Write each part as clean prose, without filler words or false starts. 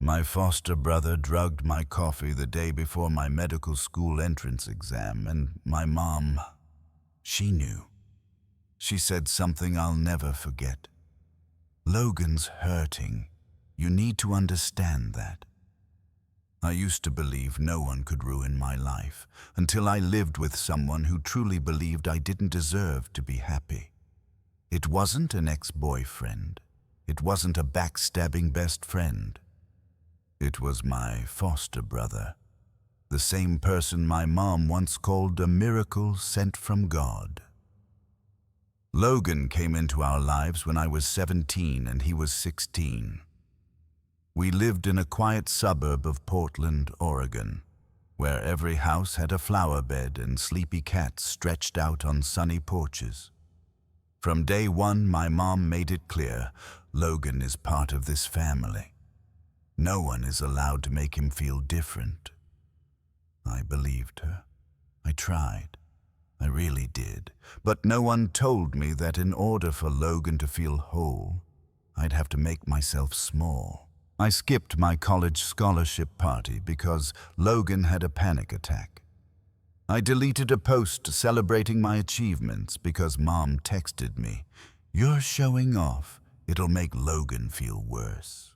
My foster brother drugged my coffee the day before my medical school entrance exam, and my mom, she knew. She said something I'll never forget. "Logan's hurting. You need to understand that." I used to believe no one could ruin my life, until I lived with someone who truly believed I didn't deserve to be happy. It wasn't an ex-boyfriend. It wasn't a backstabbing best friend. It was my foster brother, the same person my mom once called a miracle sent from God. Logan came into our lives when I was 17 and he was 16. We lived in a quiet suburb of Portland, Oregon, where every house had a flower bed and sleepy cats stretched out on sunny porches. From day one, my mom made it clear, Logan is part of this family. No one is allowed to make him feel different. I believed her. I tried. I really did. But no one told me that in order for Logan to feel whole, I'd have to make myself small. I skipped my college scholarship party because Logan had a panic attack. I deleted a post celebrating my achievements because Mom texted me, "You're showing off. It'll make Logan feel worse."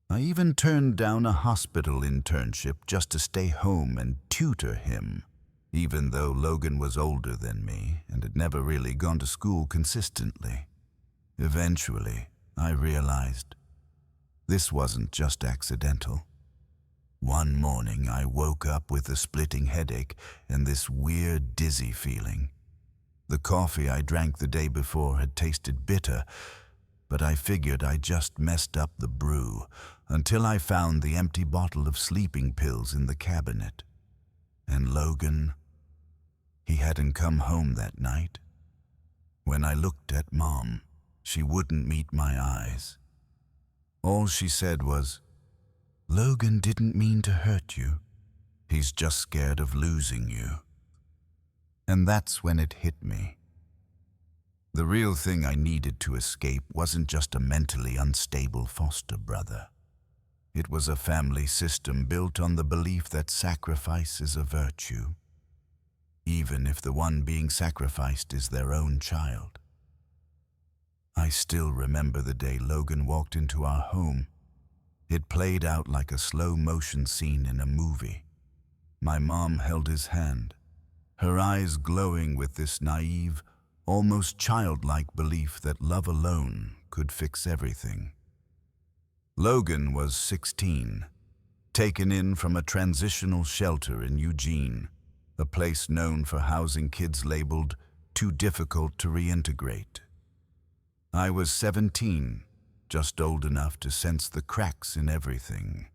I even turned down a hospital internship just to stay home and tutor him, even though Logan was older than me and had never really gone to school consistently. Eventually, I realized this wasn't just accidental. One morning, I woke up with a splitting headache and this weird dizzy feeling. The coffee I drank the day before had tasted bitter, but I figured I just messed up the brew until I found the empty bottle of sleeping pills in the cabinet. And Logan, he hadn't come home that night. When I looked at Mom, she wouldn't meet my eyes. All she said was, "Logan didn't mean to hurt you. He's just scared of losing you." And that's when it hit me. The real thing I needed to escape wasn't just a mentally unstable foster brother. It was a family system built on the belief that sacrifice is a virtue, even if the one being sacrificed is their own child. I still remember the day Logan walked into our home. It played out like a slow-motion scene in a movie. My mom held his hand, her eyes glowing with this naive, almost childlike belief that love alone could fix everything. Logan was 16, taken in from a transitional shelter in Eugene, a place known for housing kids labeled too difficult to reintegrate. I was 17, just old enough to sense the cracks in everything,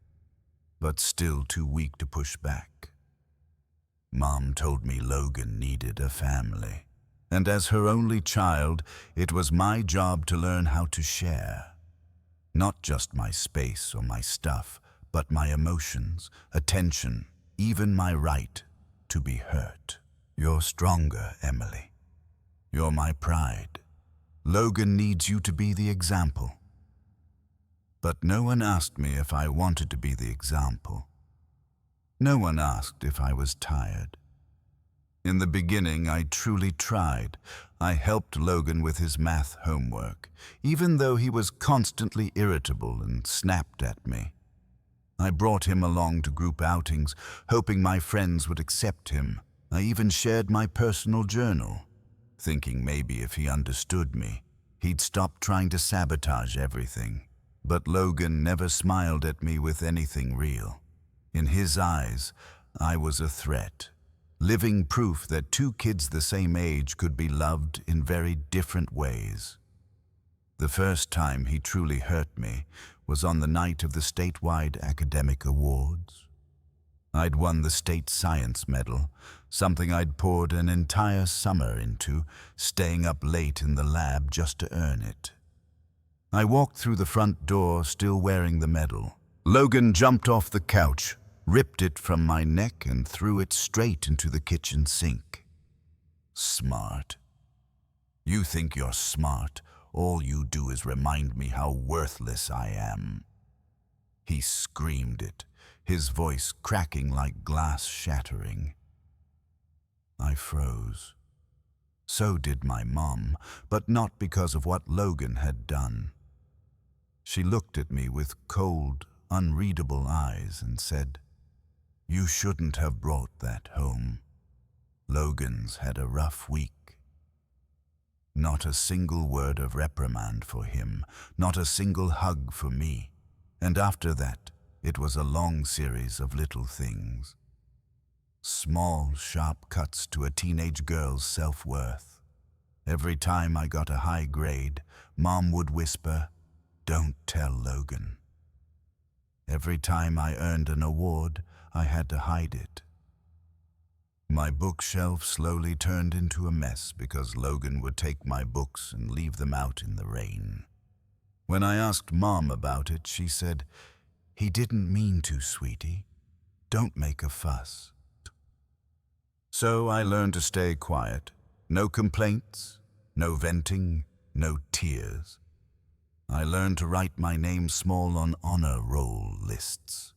but still too weak to push back. Mom told me Logan needed a family, and as her only child, it was my job to learn how to share. Not just my space or my stuff, but my emotions, attention, even my right to be hurt. "You're stronger, Emily. You're my pride. Logan needs you to be the example." But no one asked me if I wanted to be the example. No one asked if I was tired. In the beginning, I truly tried. I helped Logan with his math homework, even though he was constantly irritable and snapped at me. I brought him along to group outings, hoping my friends would accept him. I even shared my personal journal, thinking maybe if he understood me, he'd stop trying to sabotage everything. But Logan never smiled at me with anything real. In his eyes, I was a threat, living proof that two kids the same age could be loved in very different ways. The first time he truly hurt me was on the night of the statewide academic awards. I'd won the state science medal, something I'd poured an entire summer into, staying up late in the lab just to earn it. I walked through the front door still wearing the medal. Logan jumped off the couch, ripped it from my neck and threw it straight into the kitchen sink. Smart. You think you're smart. All you do is remind me how worthless I am. He screamed it, his voice cracking like glass shattering. I froze. So did my mom, but not because of what Logan had done. She looked at me with cold, unreadable eyes and said, "You shouldn't have brought that home. Logan's had a rough week." Not a single word of reprimand for him, not a single hug for me. And after that, it was a long series of little things. Small, sharp cuts to a teenage girl's self-worth. Every time I got a high grade, Mom would whisper, "Don't tell Logan." Every time I earned an award, I had to hide it. My bookshelf slowly turned into a mess because Logan would take my books and leave them out in the rain. When I asked Mom about it, she said, "He didn't mean to, sweetie. Don't make a fuss." So I learned to stay quiet. No complaints, no venting, no tears. I learned to write my name small on honor roll lists.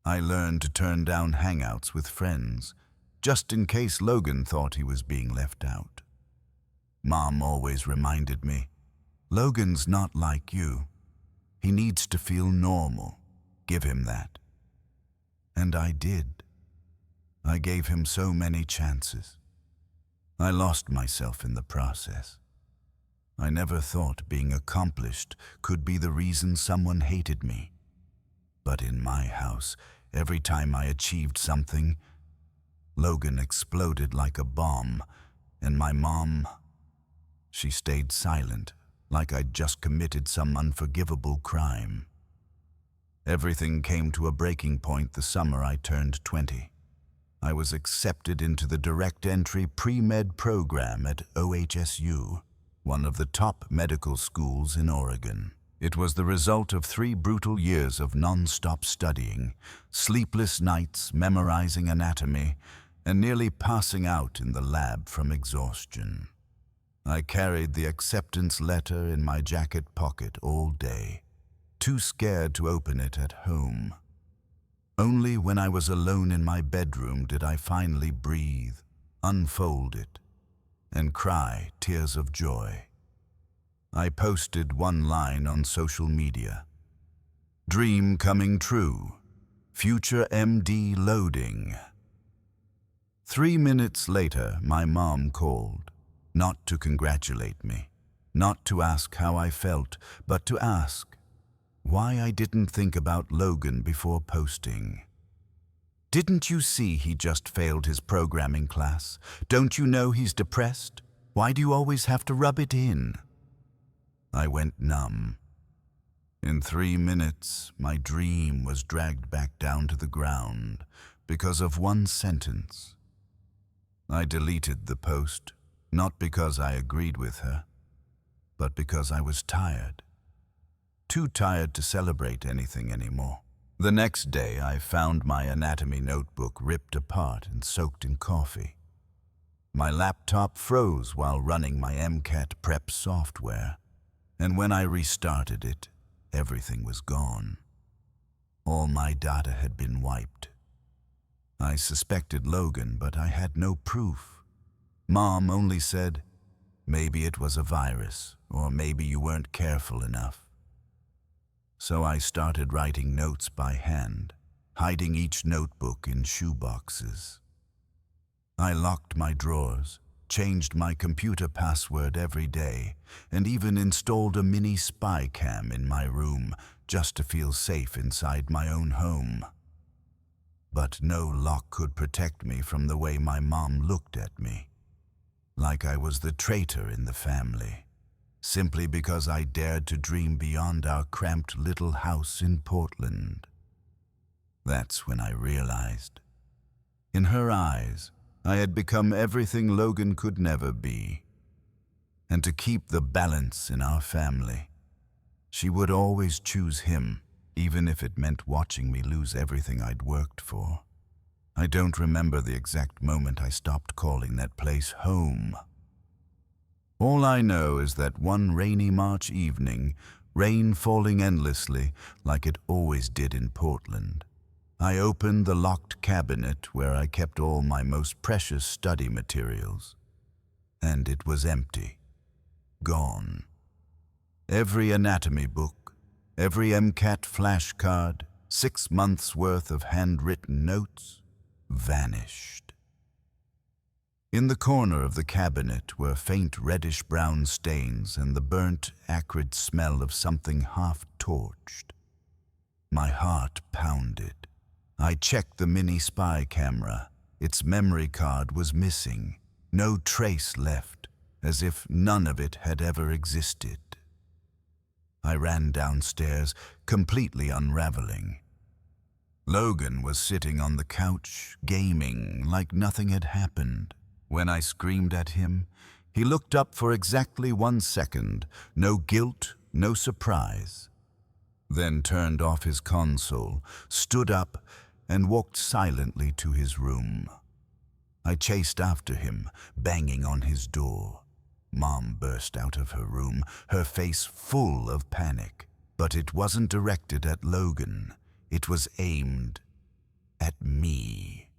I learned to turn down hangouts with friends, just in case Logan thought he was being left out. Mom always reminded me, "Logan's not like you. He needs to feel normal. Give him that." And I did. I gave him so many chances. I lost myself in the process. I never thought being accomplished could be the reason someone hated me. But in my house, every time I achieved something, Logan exploded like a bomb, and my mom, she stayed silent, like I'd just committed some unforgivable crime. Everything came to a breaking point the summer I turned 20. I was accepted into the direct entry pre-med program at OHSU, one of the top medical schools in Oregon. It was the result of 3 brutal years of non-stop studying, sleepless nights memorizing anatomy, and nearly passing out in the lab from exhaustion. I carried the acceptance letter in my jacket pocket all day, too scared to open it at home. Only when I was alone in my bedroom did I finally breathe, unfold it, and cry tears of joy. I posted one line on social media. "Dream coming true. Future MD loading." 3 minutes later, my mom called, not to congratulate me, not to ask how I felt, but to ask why I didn't think about Logan before posting. "Didn't you see he just failed his programming class? Don't you know he's depressed? Why do you always have to rub it in?" I went numb. In 3 minutes, my dream was dragged back down to the ground because of one sentence. I deleted the post, not because I agreed with her, but because I was tired. Too tired to celebrate anything anymore. The next day, I found my anatomy notebook ripped apart and soaked in coffee. My laptop froze while running my MCAT prep software, and when I restarted it, everything was gone. All my data had been wiped. I suspected Logan, but I had no proof. Mom only said, "Maybe it was a virus, or maybe you weren't careful enough." So I started writing notes by hand, hiding each notebook in shoeboxes. I locked my drawers, changed my computer password every day, and even installed a mini spy cam in my room just to feel safe inside my own home. But no lock could protect me from the way my mom looked at me, like I was the traitor in the family, simply because I dared to dream beyond our cramped little house in Portland. That's when I realized. In her eyes, I had become everything Logan could never be. And to keep the balance in our family, she would always choose him, even if it meant watching me lose everything I'd worked for. I don't remember the exact moment I stopped calling that place home. All I know is that one rainy March evening, rain falling endlessly like it always did in Portland. I opened the locked cabinet where I kept all my most precious study materials, and it was empty. Gone. Every anatomy book, every MCAT flashcard, 6 months' worth of handwritten notes, vanished. In the corner of the cabinet were faint reddish-brown stains and the burnt, acrid smell of something half-torched. My heart pounded. I checked the mini spy camera. Its memory card was missing, no trace left, as if none of it had ever existed. I ran downstairs, completely unraveling. Logan was sitting on the couch, gaming like nothing had happened. When I screamed at him, he looked up for exactly 1 second, no guilt, no surprise. Then turned off his console, stood up, and walked silently to his room. I chased after him, banging on his door. Mom burst out of her room, her face full of panic. But it wasn't directed at Logan. It was aimed at me.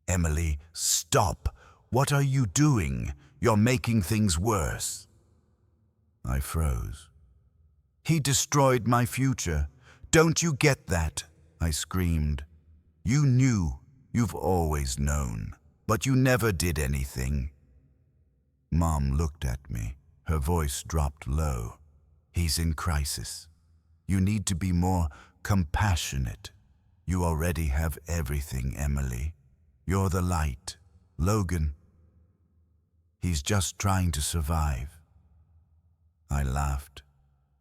"Emily, stop! What are you doing? You're making things worse." I froze. "He destroyed my future. Don't you get that?" I screamed. "You knew. You've always known. But you never did anything." Mom looked at me. Her voice dropped low. "He's in crisis. You need to be more compassionate. You already have everything, Emily. You're the light. Logan, he's just trying to survive." I laughed,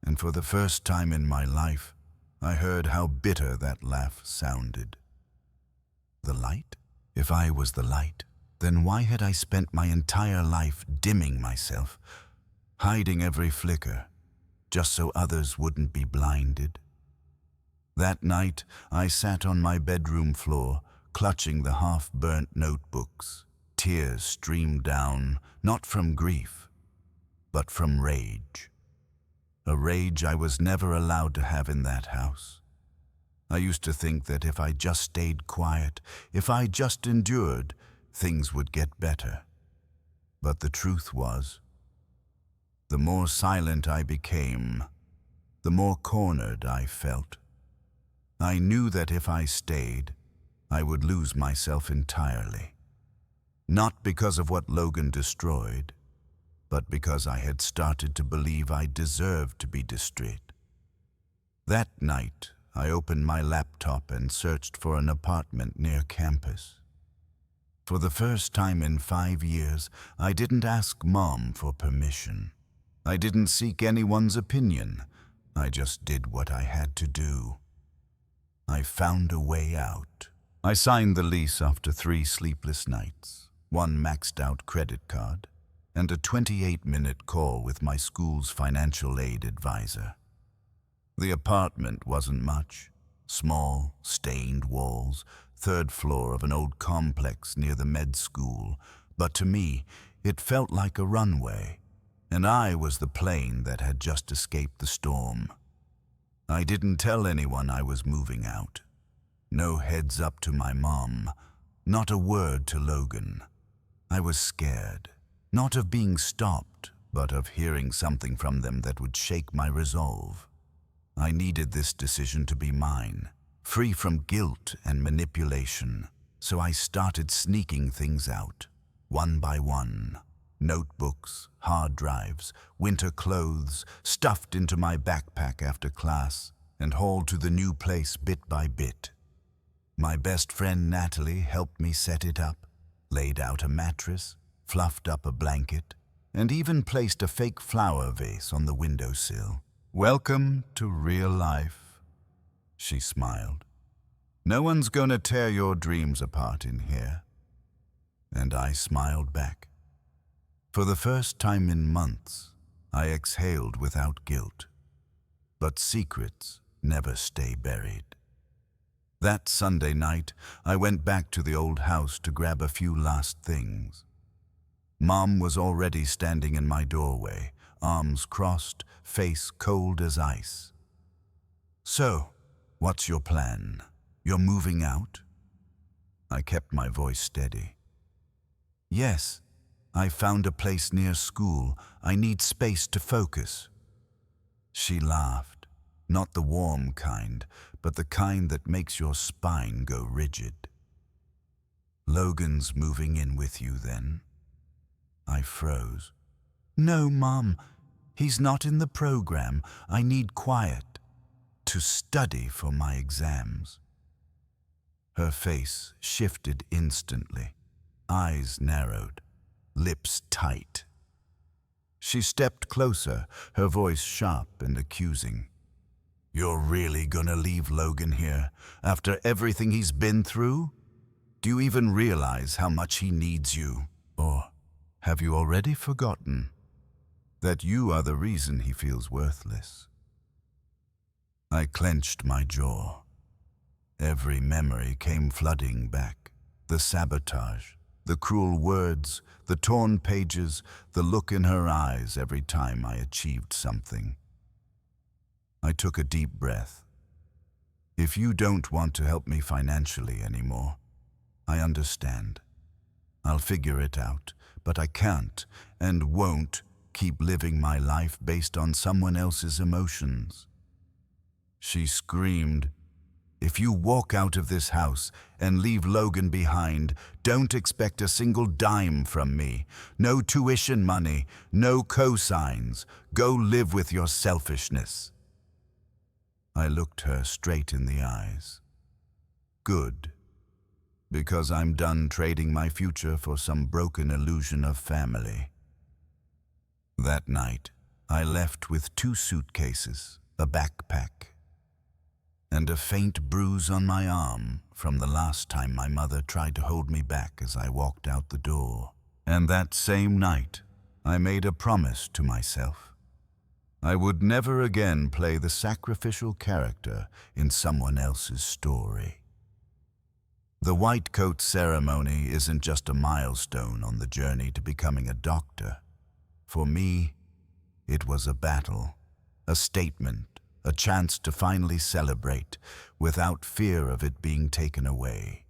and for the first time in my life, I heard how bitter that laugh sounded. The light? If I was the light, then why had I spent my entire life dimming myself, hiding every flicker, just so others wouldn't be blinded? That night, I sat on my bedroom floor, clutching the half-burnt notebooks. Tears streamed down, not from grief, but from rage. A rage I was never allowed to have in that house. I used to think that if I just stayed quiet, if I just endured, things would get better. But the truth was, the more silent I became, the more cornered I felt. I knew that if I stayed, I would lose myself entirely. Not because of what Logan destroyed, but because I had started to believe I deserved to be destroyed. That night, I opened my laptop and searched for an apartment near campus. For the first time in 5 years, I didn't ask Mom for permission. I didn't seek anyone's opinion. I just did what I had to do. I found a way out. I signed the lease after 3 sleepless nights, 1 maxed-out credit card, and a 28-minute call with my school's financial aid advisor. The apartment wasn't much. Small, stained walls, 3rd floor of an old complex near the med school, but to me, it felt like a runway, and I was the plane that had just escaped the storm. I didn't tell anyone I was moving out. No heads up to my mom, not a word to Logan. I was scared, not of being stopped, but of hearing something from them that would shake my resolve. I needed this decision to be mine, free from guilt and manipulation, so I started sneaking things out, one by one. Notebooks, hard drives, winter clothes, stuffed into my backpack after class, and hauled to the new place bit by bit. My best friend Natalie helped me set it up, laid out a mattress, fluffed up a blanket, and even placed a fake flower vase on the windowsill. "Welcome to real life," she smiled. "No one's gonna tear your dreams apart in here." And I smiled back. For the first time in months, I exhaled without guilt. But secrets never stay buried. That Sunday night, I went back to the old house to grab a few last things. Mom was already standing in my doorway, arms crossed, face cold as ice. "So, what's your plan? You're moving out?" I kept my voice steady. "Yes, I found a place near school. I need space to focus." She laughed, not the warm kind, but the kind that makes your spine go rigid. "Logan's moving in with you then?" I froze. "No, Mom, he's not in the program. I need quiet to study for my exams." Her face shifted instantly, eyes narrowed, lips tight. She stepped closer, her voice sharp and accusing. "You're really gonna leave Logan here after everything he's been through? Do you even realize how much he needs you? Or have you already forgotten that you are the reason he feels worthless?" I clenched my jaw. Every memory came flooding back. The sabotage, the cruel words, the torn pages, the look in her eyes every time I achieved something. I took a deep breath. "If you don't want to help me financially anymore, I understand. I'll figure it out, but I can't and won't keep living my life based on someone else's emotions." She screamed, "If you walk out of this house and leave Logan behind, don't expect a single dime from me. No tuition money, no cosigns. Go live with your selfishness." I looked her straight in the eyes. "Good, because I'm done trading my future for some broken illusion of family." That night, I left with 2 suitcases, a backpack, and a faint bruise on my arm from the last time my mother tried to hold me back as I walked out the door. And that same night, I made a promise to myself. I would never again play the sacrificial character in someone else's story. The white coat ceremony isn't just a milestone on the journey to becoming a doctor. For me, it was a battle, a statement, a chance to finally celebrate without fear of it being taken away.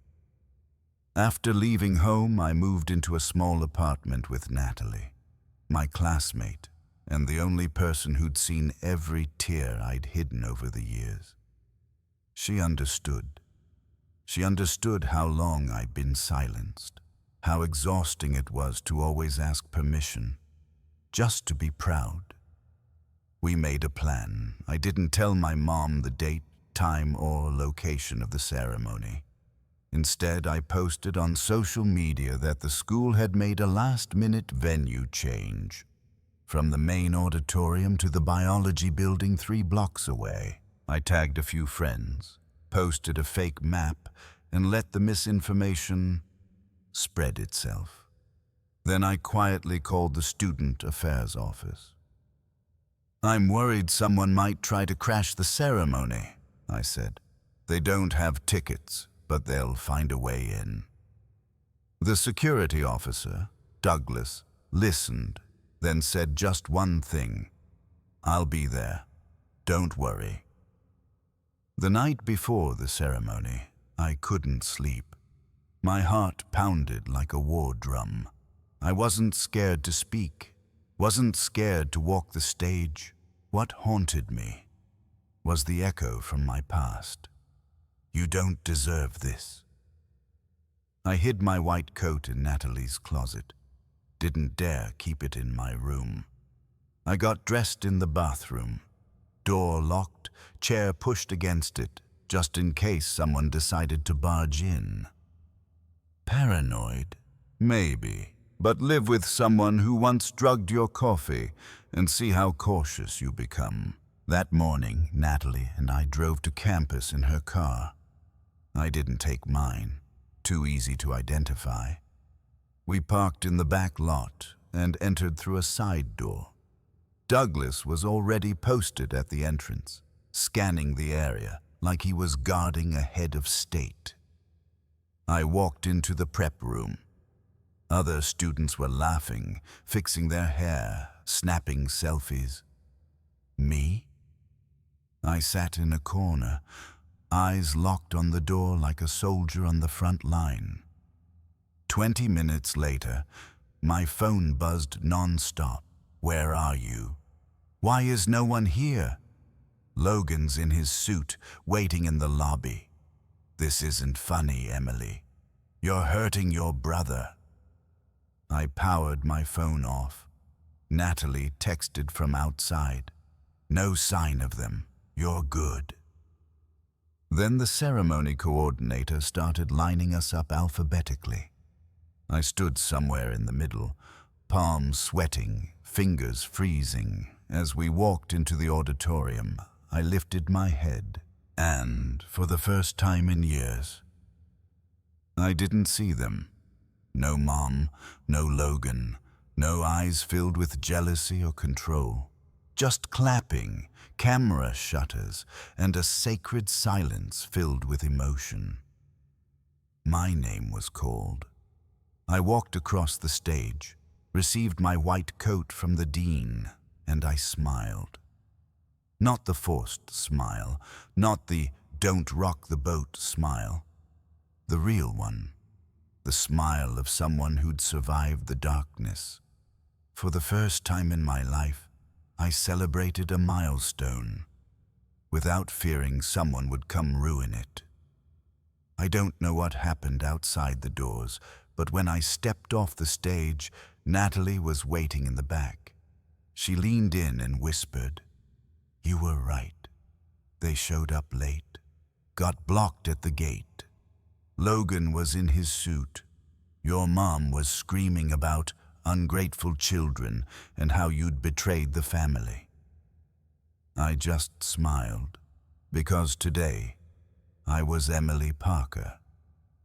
After leaving home, I moved into a small apartment with Natalie, my classmate, and the only person who'd seen every tear I'd hidden over the years. She understood. She understood how long I'd been silenced, how exhausting it was to always ask permission, just to be proud. We made a plan. I didn't tell my mom the date, time, or location of the ceremony. Instead, I posted on social media that the school had made a last-minute venue change, from the main auditorium to the biology building 3 blocks away. I tagged a few friends, posted a fake map, and let the misinformation spread itself. Then I quietly called the student affairs office. "I'm worried someone might try to crash the ceremony," I said. "They don't have tickets, but they'll find a way in." The security officer, Douglas, listened, then said just one thing: "I'll be there. Don't worry." The night before the ceremony, I couldn't sleep. My heart pounded like a war drum. I wasn't scared to speak, wasn't scared to walk the stage. What haunted me was the echo from my past. "You don't deserve this." I hid my white coat in Natalie's closet, didn't dare keep it in my room. I got dressed in the bathroom, door locked, chair pushed against it, just in case someone decided to barge in. Paranoid? Maybe. But live with someone who once drugged your coffee and see how cautious you become. That morning, Natalie and I drove to campus in her car. I didn't take mine. Too easy to identify. We parked in the back lot and entered through a side door. Douglas was already posted at the entrance, scanning the area like he was guarding a head of state. I walked into the prep room. Other students were laughing, fixing their hair, snapping selfies. Me? I sat in a corner, eyes locked on the door like a soldier on the front line. 20 minutes later, my phone buzzed non-stop. Where are you? Why is no one here? Logan's in his suit, waiting in the lobby. This isn't funny, Emily. You're hurting your brother. I powered my phone off. Natalie texted from outside. No sign of them. You're good. Then the ceremony coordinator started lining us up alphabetically. I stood somewhere in the middle, palms sweating, fingers freezing. As we walked into the auditorium, I lifted my head, and, for the first time in years, I didn't see them. No Mom, no Logan, no eyes filled with jealousy or control. Just clapping, camera shutters, and a sacred silence filled with emotion. My name was called. I walked across the stage, received my white coat from the dean, and I smiled. Not the forced smile, not the "don't rock the boat" smile. The real one. The smile of someone who'd survived the darkness. For the first time in my life, I celebrated a milestone, without fearing someone would come ruin it. I don't know what happened outside the doors, but when I stepped off the stage, Natalie was waiting in the back. She leaned in and whispered, "You were right. They showed up late. Got blocked at the gate. Logan was in his suit. Your mom was screaming about ungrateful children and how you'd betrayed the family." I just smiled, because today I was Emily Parker,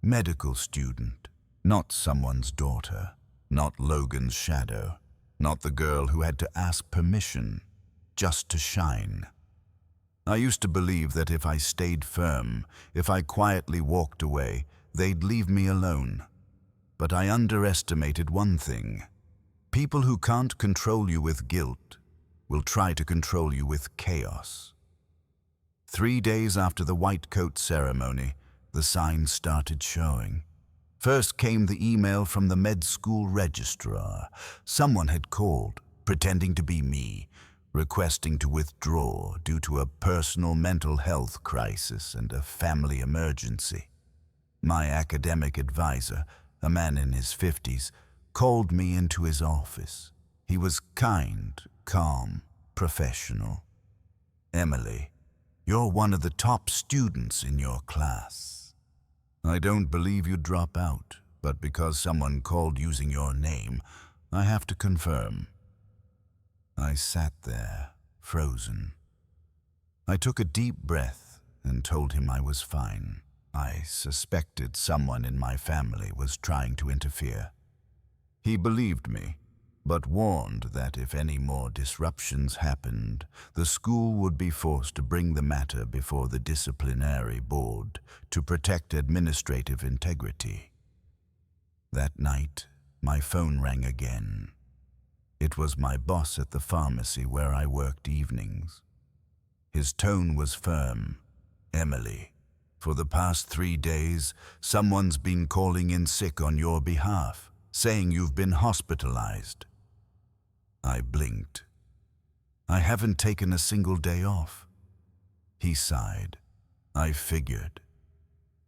medical student, not someone's daughter, not Logan's shadow, not the girl who had to ask permission just to shine. I used to believe that if I stayed firm, if I quietly walked away, they'd leave me alone. But I underestimated one thing. People who can't control you with guilt will try to control you with chaos. 3 days after the white coat ceremony, the signs started showing. First came the email from the med school registrar. Someone had called, pretending to be me, requesting to withdraw due to a personal mental health crisis and a family emergency. My academic advisor, a man in his 50s, called me into his office. He was kind, calm, professional. "Emily, you're one of the top students in your class. I don't believe you'd drop out, but because someone called using your name, I have to confirm." I sat there, frozen. I took a deep breath and told him I was fine. I suspected someone in my family was trying to interfere. He believed me, but warned that if any more disruptions happened, the school would be forced to bring the matter before the disciplinary board to protect administrative integrity. That night, my phone rang again. It was my boss at the pharmacy where I worked evenings. His tone was firm. "Emily, for the past 3 days, someone's been calling in sick on your behalf, saying you've been hospitalized." I blinked. "I haven't taken a single day off." He sighed. "I figured.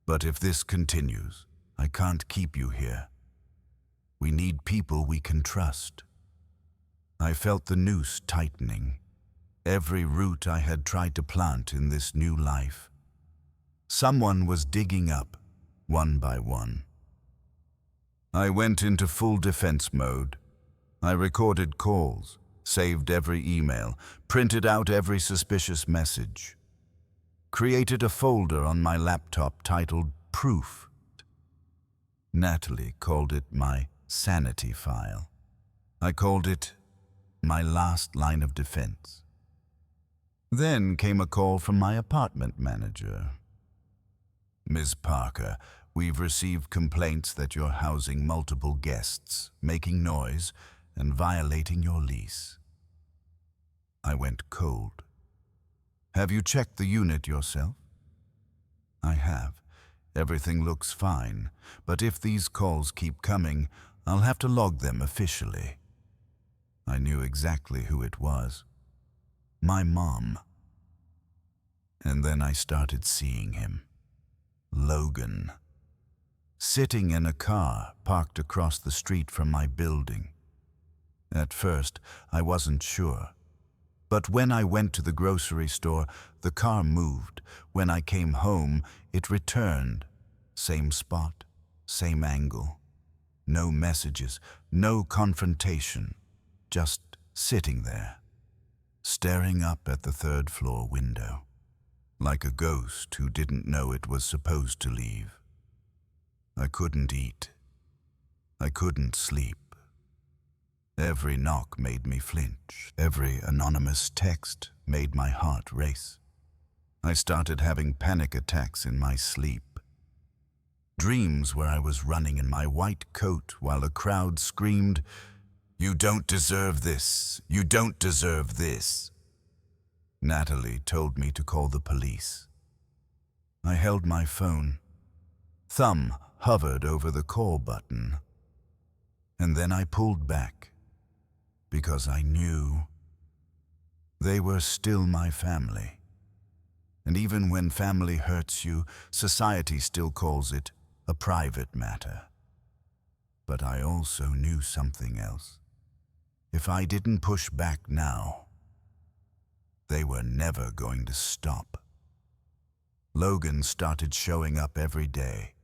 But if this continues, I can't keep you here. We need people we can trust." I felt the noose tightening, every root I had tried to plant in this new life. Someone was digging up, one by one. I went into full defense mode. I recorded calls, saved every email, printed out every suspicious message, created a folder on my laptop titled Proof. Natalie called it my sanity file. I called it my last line of defense. Then came a call from my apartment manager. "Ms. Parker, we've received complaints that you're housing multiple guests, making noise, and violating your lease. I went cold. Have you checked the unit yourself? I have. Everything looks fine, but if these calls keep coming, I'll have to log them officially. I knew exactly who it was. My mom. And then I started seeing him. Logan. Sitting in a car parked across the street from my building. At first, I wasn't sure. But when I went to the grocery store, the car moved. When I came home, it returned. Same spot, same angle. No messages, no confrontation. Just sitting there, staring up at the third-floor window, like a ghost who didn't know it was supposed to leave. I couldn't eat. I couldn't sleep. Every knock made me flinch. Every anonymous text made my heart race. I started having panic attacks in my sleep. Dreams where I was running in my white coat while a crowd screamed, "You don't deserve this! You don't deserve this!" Natalie told me to call the police. I held my phone. Thumb hovered over the call button. And then I pulled back, because I knew they were still my family. And even when family hurts you, society still calls it a private matter. But I also knew something else. If I didn't push back now, they were never going to stop. Logan started showing up every day.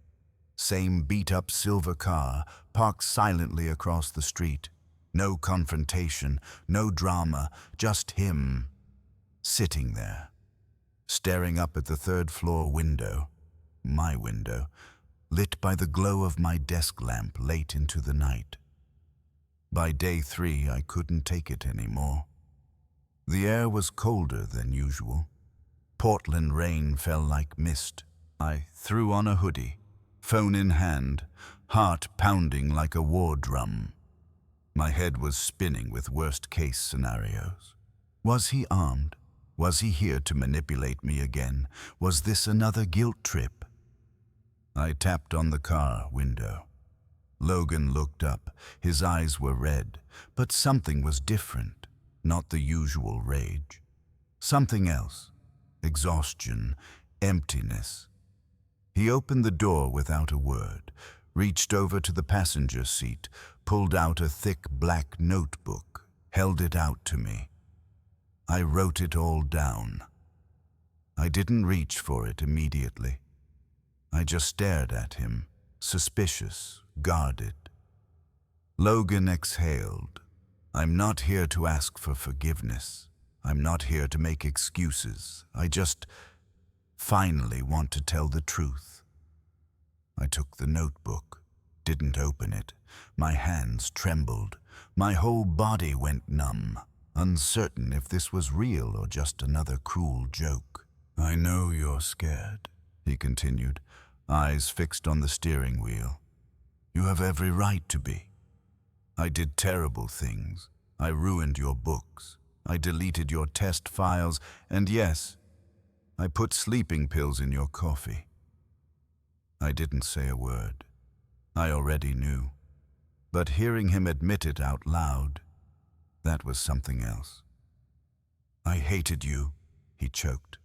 Same beat-up silver car, parked silently across the street. No confrontation, no drama, just him, sitting there, staring up at the third-floor window, my window, lit by the glow of my desk lamp late into the night. By day 3, I couldn't take it anymore. The air was colder than usual. Portland rain fell like mist. I threw on a hoodie, phone in hand, heart pounding like a war drum. My head was spinning with worst-case scenarios. Was he armed? Was he here to manipulate me again? Was this another guilt trip? I tapped on the car window. Logan looked up. His eyes were red, but something was different, not the usual rage. Something else. Exhaustion, emptiness. He opened the door without a word, reached over to the passenger seat, pulled out a thick black notebook, held it out to me. I wrote it all down. I didn't reach for it immediately. I just stared at him, suspicious, guarded. Logan exhaled. I'm not here to ask for forgiveness. I'm not here to make excuses. I just finally want to tell the truth. I took the notebook, didn't open it. My hands trembled. My whole body went numb, uncertain if this was real or just another cruel joke. I know you're scared, he continued, eyes fixed on the steering wheel. You have every right to be. I did terrible things. I ruined your books. I deleted your test files, and yes, I put sleeping pills in your coffee. I didn't say a word. I already knew. But hearing him admit it out loud, that was something else. I hated you, he choked.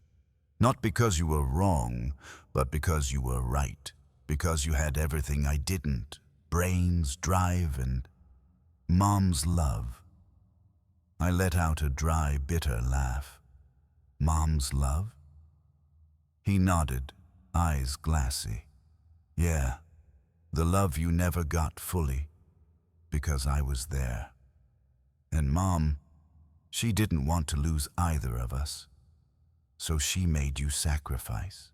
Not because you were wrong, but because you were right. Because you had everything I didn't. Brains, drive, and Mom's love. I let out a dry, bitter laugh. Mom's love? He nodded, eyes glassy. Yeah, the love you never got fully, because I was there. And Mom, she didn't want to lose either of us, so she made you sacrifice.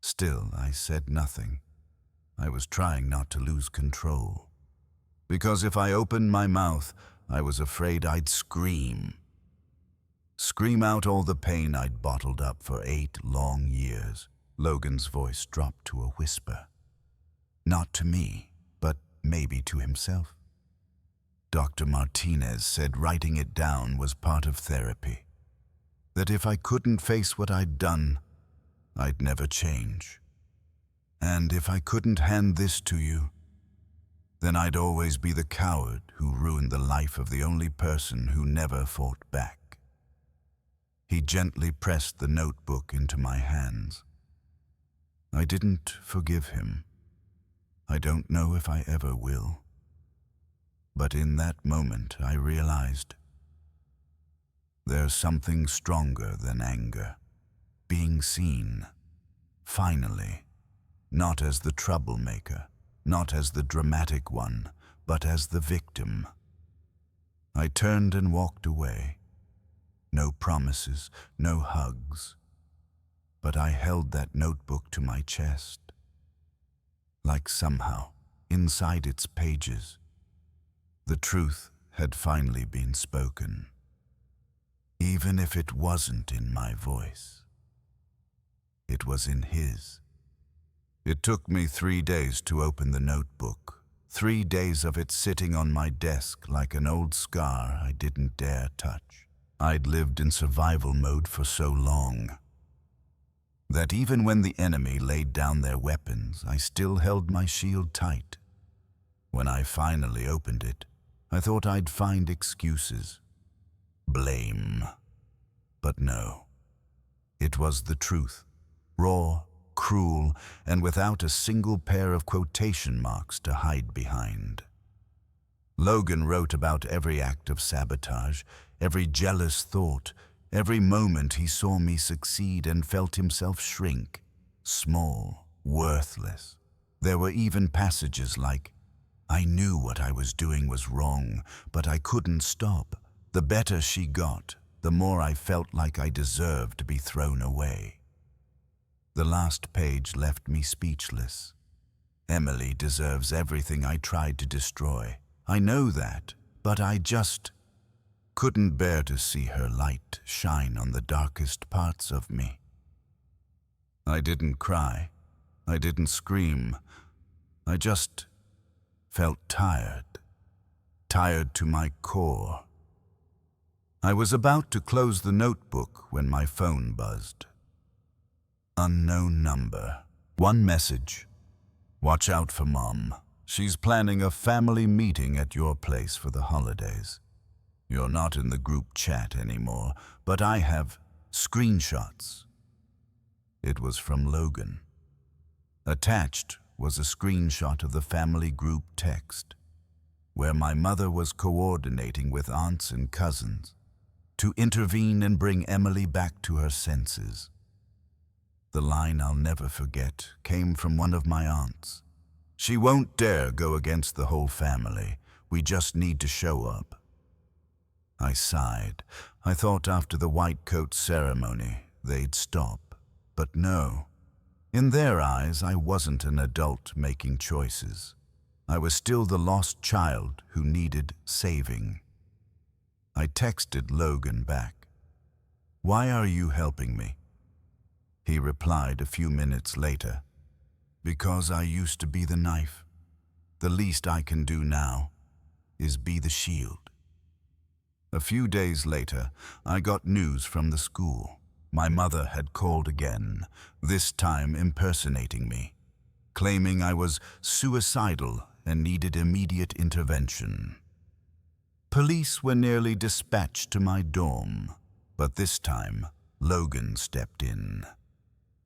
Still, I said nothing. I was trying not to lose control. Because if I opened my mouth, I was afraid I'd scream. Scream out all the pain I'd bottled up for 8 long years. Logan's voice dropped to a whisper. Not to me, but maybe to himself. Dr. Martinez said writing it down was part of therapy. That if I couldn't face what I'd done, I'd never change. And if I couldn't hand this to you, then I'd always be the coward who ruined the life of the only person who never fought back. He gently pressed the notebook into my hands. I didn't forgive him. I don't know if I ever will. But in that moment I realized there's something stronger than anger. Being seen, finally, not as the troublemaker, not as the dramatic one, but as the victim. I turned and walked away. No promises, no hugs. But I held that notebook to my chest. Like somehow, inside its pages, the truth had finally been spoken. Even if it wasn't in my voice, it was in his. It took me 3 days to open the notebook, 3 days of it sitting on my desk like an old scar I didn't dare touch. I'd lived in survival mode for so long that even when the enemy laid down their weapons, I still held my shield tight. When I finally opened it, I thought I'd find excuses, blame. But no, it was the truth, raw, cruel, and without a single pair of quotation marks to hide behind. Logan wrote about every act of sabotage, every jealous thought, every moment he saw me succeed and felt himself shrink, small, worthless. There were even passages like, I knew what I was doing was wrong, but I couldn't stop. The better she got, the more I felt like I deserved to be thrown away. The last page left me speechless. Emily deserves everything I tried to destroy. I know that, but I just couldn't bear to see her light shine on the darkest parts of me. I didn't cry. I didn't scream. I just felt tired. Tired to my core. I was about to close the notebook when my phone buzzed. Unknown number. One message. Watch out for Mom. She's planning a family meeting at your place for the holidays. You're not in the group chat anymore, but I have screenshots. It was from Logan. Attached was a screenshot of the family group text, where my mother was coordinating with aunts and cousins to intervene and bring Emily back to her senses. The line I'll never forget came from one of my aunts. She won't dare go against the whole family. We just need to show up. I sighed. I thought after the white coat ceremony they'd stop. But no. In their eyes, I wasn't an adult making choices. I was still the lost child who needed saving. I texted Logan back. Why are you helping me? He replied a few minutes later. Because I used to be the knife. The least I can do now is be the shield. A few days later, I got news from the school. My mother had called again, this time impersonating me, claiming I was suicidal and needed immediate intervention. Police were nearly dispatched to my dorm, but this time, Logan stepped in.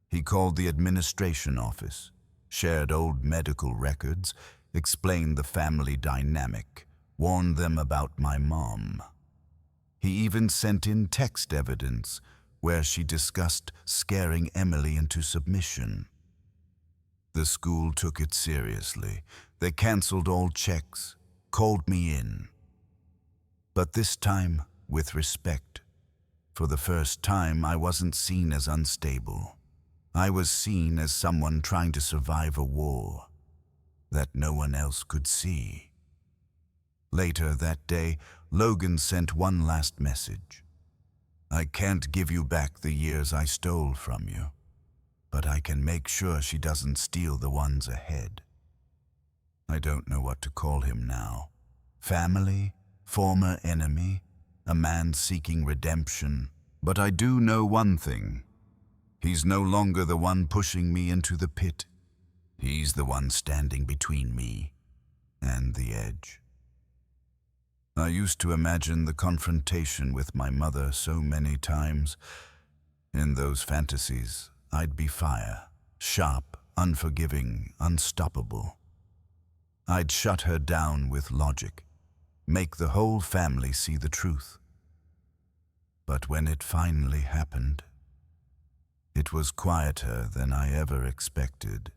He called the administration office, shared old medical records, explained the family dynamic, warned them about my mom. He even sent in text evidence where she discussed scaring Emily into submission. The school took it seriously. They canceled all checks, called me in. But this time, with respect. For the first time, I wasn't seen as unstable. I was seen as someone trying to survive a war that no one else could see. Later that day, Logan sent one last message. I can't give you back the years I stole from you, but I can make sure she doesn't steal the ones ahead. I don't know what to call him now. Family former enemy, a man seeking redemption. But I do know one thing. He's no longer the one pushing me into the pit. He's the one standing between me and the edge. I used to imagine the confrontation with my mother so many times. In those fantasies, I'd be fire, sharp, unforgiving, unstoppable. I'd shut her down with logic, make the whole family see the truth. But when it finally happened, it was quieter than I ever expected.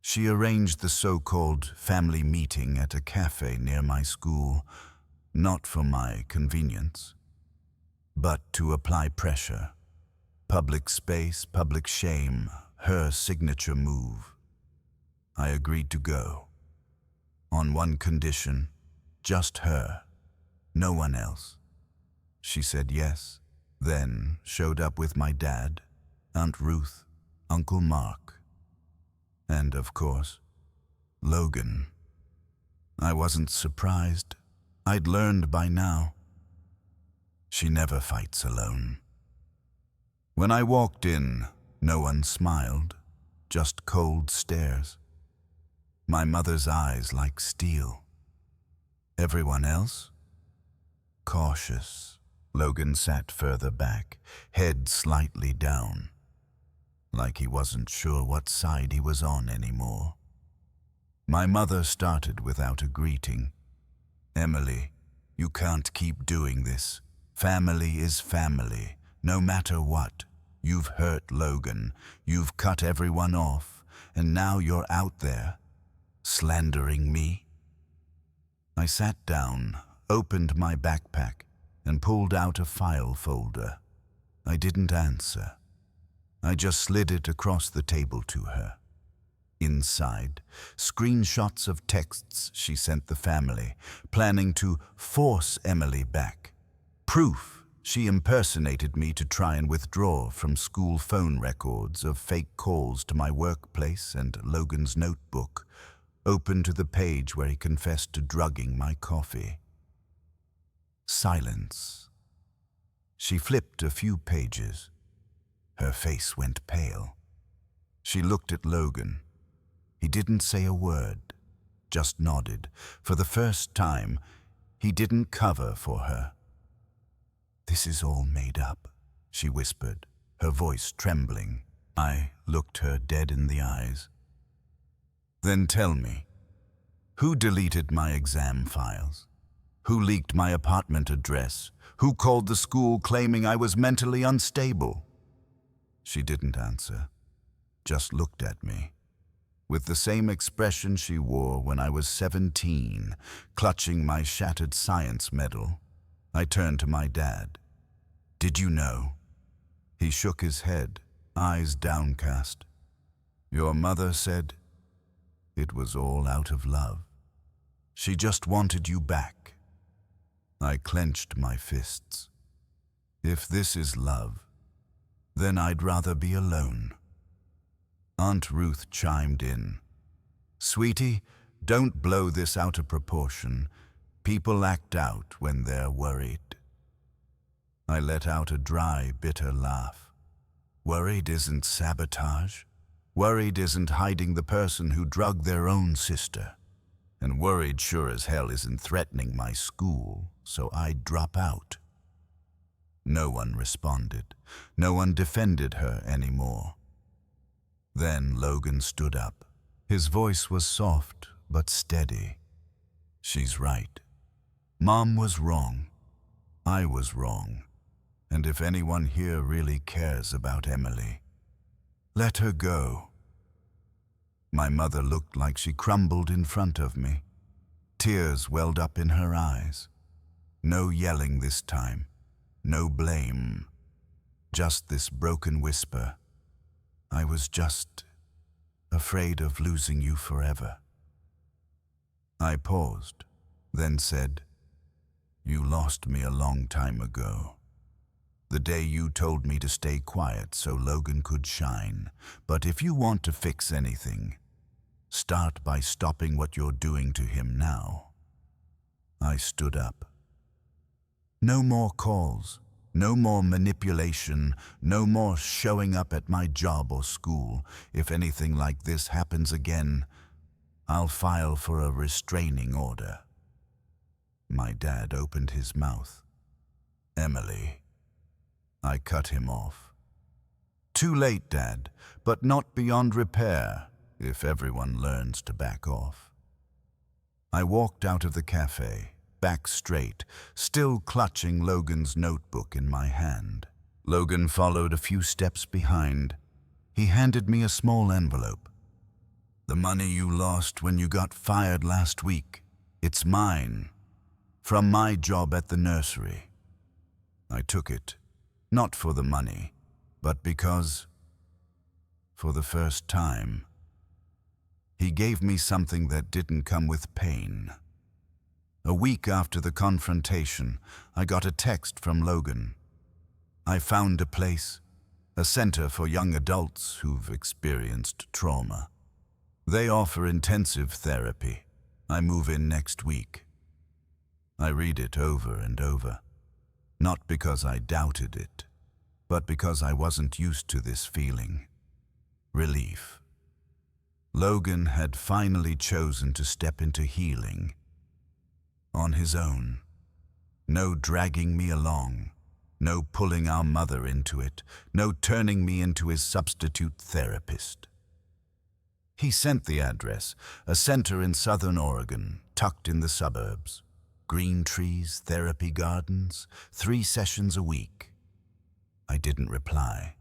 She arranged the so-called family meeting at a cafe near my school, not for my convenience, but to apply pressure. Public space, public shame, her signature move. I agreed to go. On one condition, just her, no one else. She said yes, then showed up with my dad, Aunt Ruth, Uncle Mark, and of course, Logan. I wasn't surprised. I'd learned by now. She never fights alone. When I walked in, no one smiled, just cold stares. My mother's eyes like steel. Everyone else? Cautious. Logan sat further back, head slightly down, like he wasn't sure what side he was on anymore. My mother started without a greeting. Emily, you can't keep doing this. Family is family, no matter what. You've hurt Logan, you've cut everyone off, and now you're out there, slandering me. I sat down, opened my backpack, and pulled out a file folder. I didn't answer. I just slid it across the table to her. Inside, screenshots of texts she sent the family, planning to force Emily back. Proof she impersonated me to try and withdraw from school phone records of fake calls to my workplace and Logan's notebook, open to the page where he confessed to drugging my coffee. Silence. She flipped a few pages. Her face went pale. She looked at Logan. He didn't say a word, just nodded. For the first time, he didn't cover for her. "This is all made up," she whispered, her voice trembling. I looked her dead in the eyes. "Then tell me, who deleted my exam files? Who leaked my apartment address? Who called the school claiming I was mentally unstable?" She didn't answer, just looked at me, with the same expression she wore when I was 17, clutching my shattered science medal. I turned to my dad. "Did you know?" He shook his head, eyes downcast. "Your mother said it was all out of love. She just wanted you back." I clenched my fists. If this is love, then I'd rather be alone. Aunt Ruth chimed in. "Sweetie, don't blow this out of proportion. People act out when they're worried." I let out a dry, bitter laugh. Worried isn't sabotage. Worried isn't hiding the person who drugged their own sister. And worried sure as hell isn't threatening my school, so I'd drop out. No one responded. No one defended her anymore. Then Logan stood up. His voice was soft but steady. "She's right. Mom was wrong. I was wrong. And if anyone here really cares about Emily, let her go." My mother looked like she crumbled in front of me. Tears welled up in her eyes. No yelling this time. No blame. Just this broken whisper. "I was just afraid of losing you forever." I paused, then said, "You lost me a long time ago. The day you told me to stay quiet so Logan could shine. But if you want to fix anything, start by stopping what you're doing to him now." I stood up. No more calls, no more manipulation, no more showing up at my job or school. If anything like this happens again, I'll file for a restraining order. My dad opened his mouth. Emily. I cut him off. Too late, Dad, but not beyond repair, if everyone learns to back off. I walked out of the cafe, back straight, still clutching Logan's notebook in my hand. Logan followed a few steps behind. He handed me a small envelope. The money you lost when you got fired last week, it's mine, from my job at the nursery. I took it, not for the money, but because, for the first time, he gave me something that didn't come with pain. A week after the confrontation, I got a text from Logan. I found a place, a center for young adults who've experienced trauma. They offer intensive therapy. I move in next week. I read it over and over, not because I doubted it, but because I wasn't used to this feeling. Relief. Logan had finally chosen to step into healing. On his own. No dragging me along. No pulling our mother into it. No turning me into his substitute therapist. He sent the address, a center in southern Oregon, tucked in the suburbs. Green trees, therapy gardens, 3 sessions a week. I didn't reply,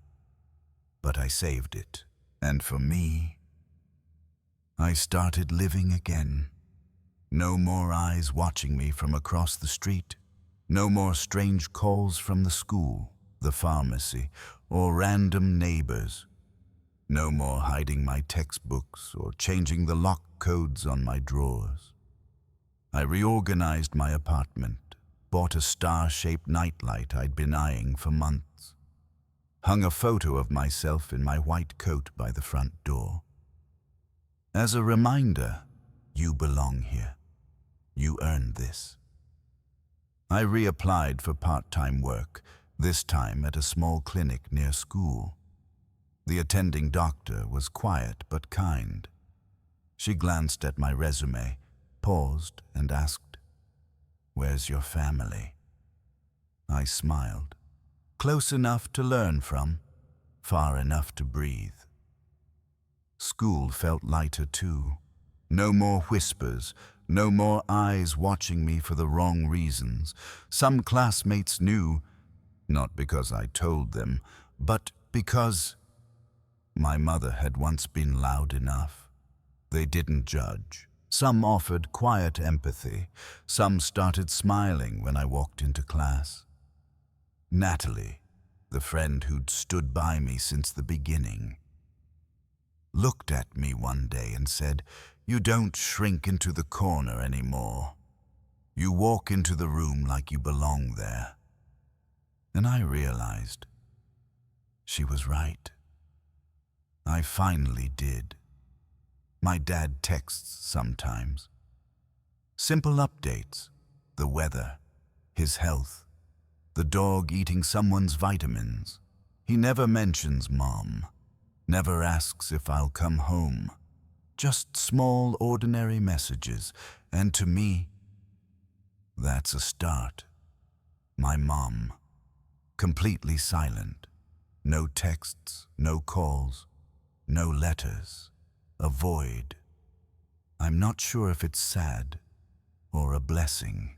but I saved it. And for me, I started living again. No more eyes watching me from across the street. No more strange calls from the school, the pharmacy, or random neighbors. No more hiding my textbooks or changing the lock codes on my drawers. I reorganized my apartment, bought a star-shaped nightlight I'd been eyeing for months, hung a photo of myself in my white coat by the front door. As a reminder, you belong here. You earned this. I reapplied for part-time work, this time at a small clinic near school. The attending doctor was quiet but kind. She glanced at my resume, paused, and asked, "Where's your family?" I smiled. Close enough to learn from, far enough to breathe. School felt lighter too. No more whispers, no more eyes watching me for the wrong reasons. Some classmates knew, not because I told them, but because my mother had once been loud enough. They didn't judge. Some offered quiet empathy. Some started smiling when I walked into class. Natalie, the friend who'd stood by me since the beginning, looked at me one day and said, "You don't shrink into the corner anymore. You walk into the room like you belong there." And I realized she was right. I finally did. My dad texts sometimes. Simple updates, the weather, his health, the dog eating someone's vitamins. He never mentions Mom, never asks if I'll come home. Just small, ordinary messages, and to me, that's a start. My mom, completely silent. No texts, no calls, no letters. A void. I'm not sure if it's sad or a blessing,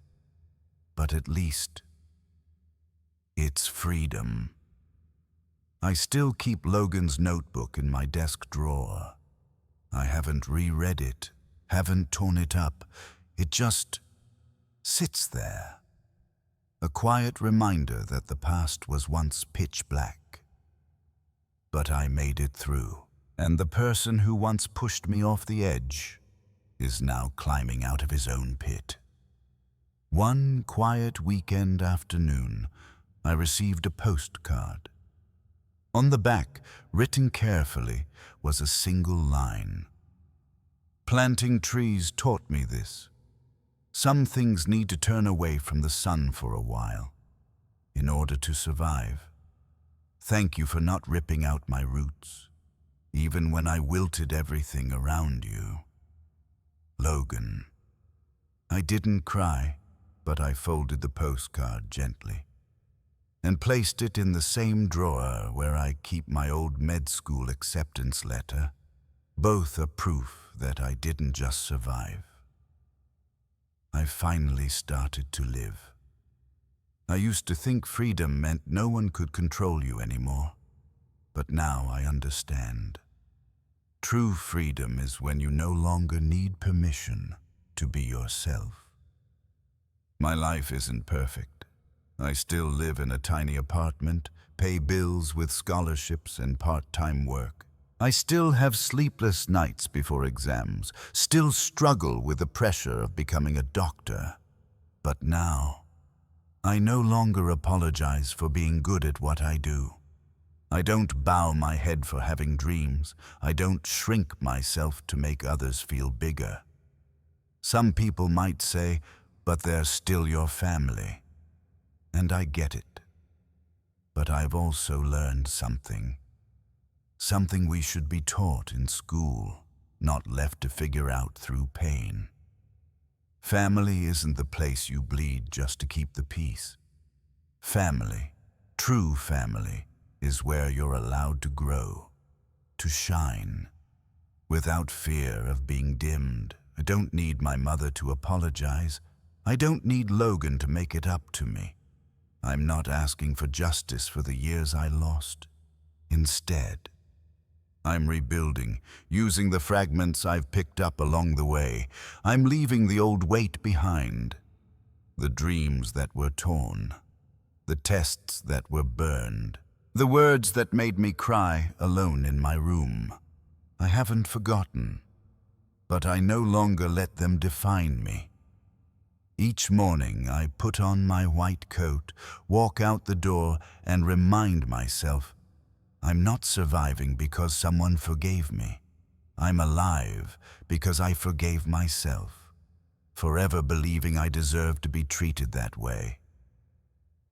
but at least it's freedom. I still keep Logan's notebook in my desk drawer. I haven't reread it, haven't torn it up. It just sits there. A quiet reminder that the past was once pitch black. But I made it through. And the person who once pushed me off the edge is now climbing out of his own pit. One quiet weekend afternoon, I received a postcard. On the back, written carefully, was a single line. "Planting trees taught me this. Some things need to turn away from the sun for a while. in order to survive. Thank you for not ripping out my roots, even when I wilted everything around you. Logan. I didn't cry, but I folded the postcard gently and placed it in the same drawer where I keep my old med school acceptance letter. Both are proof that I didn't just survive. I finally started to live. I used to think freedom meant no one could control you anymore, but now I understand. True freedom is when you no longer need permission to be yourself. My life isn't perfect. I still live in a tiny apartment, pay bills with scholarships and part-time work. I still have sleepless nights before exams, still struggle with the pressure of becoming a doctor. But now, I no longer apologize for being good at what I do. I don't bow my head for having dreams. I don't shrink myself to make others feel bigger. Some people might say, but they're still your family. And I get it. But I've also learned something. Something we should be taught in school, not left to figure out through pain. Family isn't the place you bleed just to keep the peace. Family, true family, is where you're allowed to grow, to shine, without fear of being dimmed. I don't need my mother to apologize. I don't need Logan to make it up to me. I'm not asking for justice for the years I lost. Instead, I'm rebuilding, using the fragments I've picked up along the way. I'm leaving the old weight behind. The dreams that were torn. The tests that were burned. The words that made me cry alone in my room. I haven't forgotten, but I no longer let them define me. Each morning I put on my white coat, walk out the door, and remind myself, I'm not surviving because someone forgave me. I'm alive because I forgave myself, forever believing I deserve to be treated that way.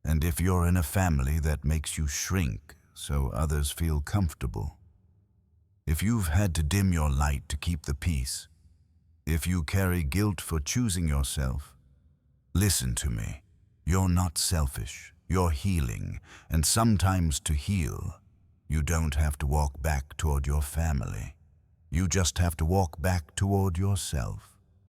And if you're in a family that makes you shrink so others feel comfortable, if you've had to dim your light to keep the peace, if you carry guilt for choosing yourself, listen to me. You're not selfish. You're healing. And sometimes to heal, you don't have to walk back toward your family. You just have to walk back toward yourself.